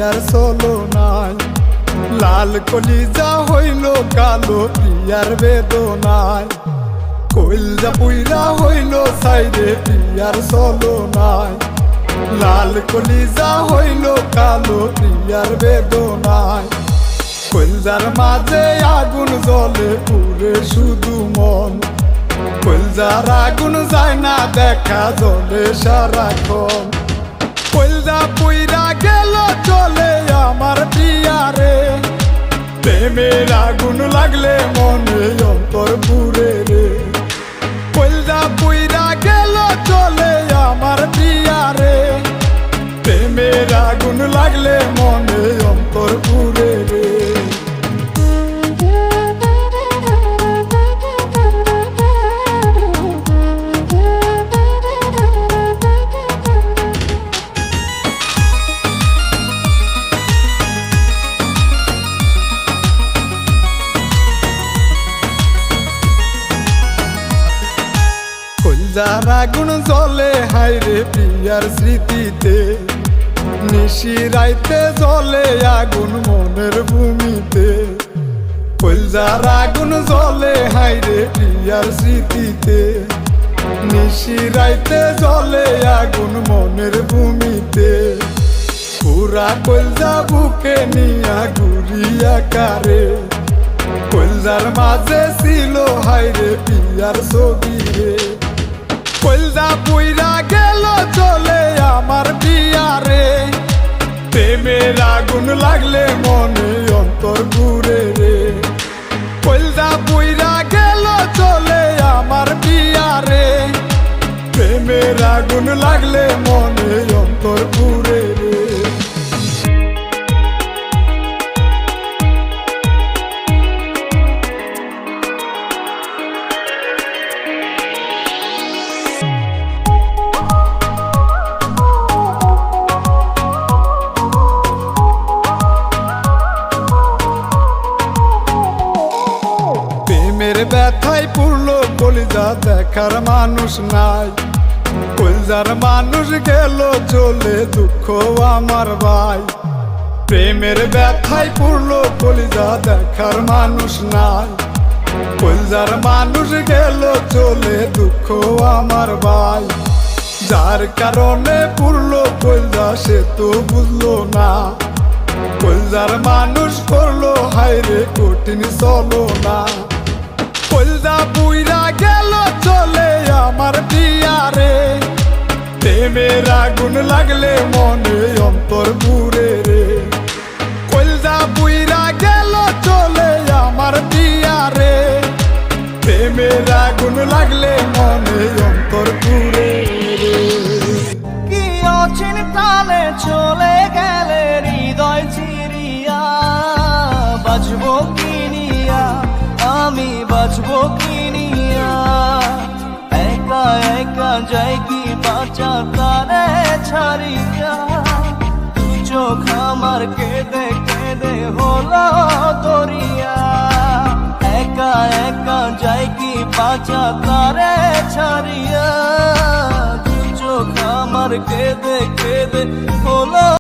প্রিয়ার চলো নাই। লাল কলিজা হইল কালো প্রিয়ার বেদনায়, কলিজা পুইরা হইল সাইরে প্রিয়ার চলো নাই। লাল কলিজা হইল কালো প্রিয়ার বেদনায়, কলিজার মাঝে আগুন জ্বলে পুরে শুধু মন। কলিজার আগুন যায় না দেখা জ্বলে সারাক্ষণ। কলিজা পুইরা গেল চলে আমার প্রিয়ারে, প্রেমের আগুন লাগলে মনে অন্তর পুরে রে। কলিজা পুইরা গেল চলে আমার প্রিয়ারে, প্রেমের আগুন লাগলে মনে অন্তর পুরে রে। কলিজার আগুন জ্বলে হাইরে প্রিয়ার স্মৃতিতে, নিশি রাইতে জ্বলে আগুন মনের ভূমিতে। কলিজার আগুন জ্বলে হাইরে প্রিয়ার স্মৃতিতে, নিশি রাইতে জ্বলে আগুন মনের ভূমিতে। পুরা কলিজা বুকে নিয়া ঘুরিয়া কারে, কলিজার মাঝে ছিল হাইরে প্রিয়ার ছবি রে। কলিজা পুইরা গেল চলে আমার প্রিয়ারে, প্রেমের আগুন লাগলে মনে অন্তর পুরে রে। কলিজা পুইরা গেল চলে আমার প্রিয়ারে, প্রেমের আগুন লাগলে মনে অন্তর পুরে রে। প্রেমের ব্যথায় পুরলো কলিজা দেখার মানুষ নাই, কলিজার মানুষ গেল চলে দুঃখ আমার ভাই। প্রেমের ব্যথায় পুরলো কলিজা দেখার মানুষ নাই, কলিজার মানুষ গেল চলে দুঃখ আমার ভাই। যার কারণে পুরলো কলিজা সে তো বুঝলো না, কলিজার মানুষ করলো হাইরে কঠিন চলো না। কলিজা পুইরা গেল চলে আমার প্রিয়ারে, প্রেমের আগুন লাগলে মনে অন্তর পুরে রে। কলিজা পুইরা গেল চলে আমার প্রিয়ারে, প্রেমের আগুন লাগলে মনে অন্তর পুরে রে। কি অচিন কালে চলে গেলে হৃদয় চিরিয়া, বাঁচবো কি নিয়া আমি বাঁচবো কি নিয়া। একা একা যাই কি বাঁচা তারে ছাড়িয়া, তুই চোখ আমার কেঁদে কেঁদে হলো দরিয়া। একা একা যাই কি বাঁচা তারে ছাড়িয়া, তুই চোখ আমার কেঁদে কেঁদে হলো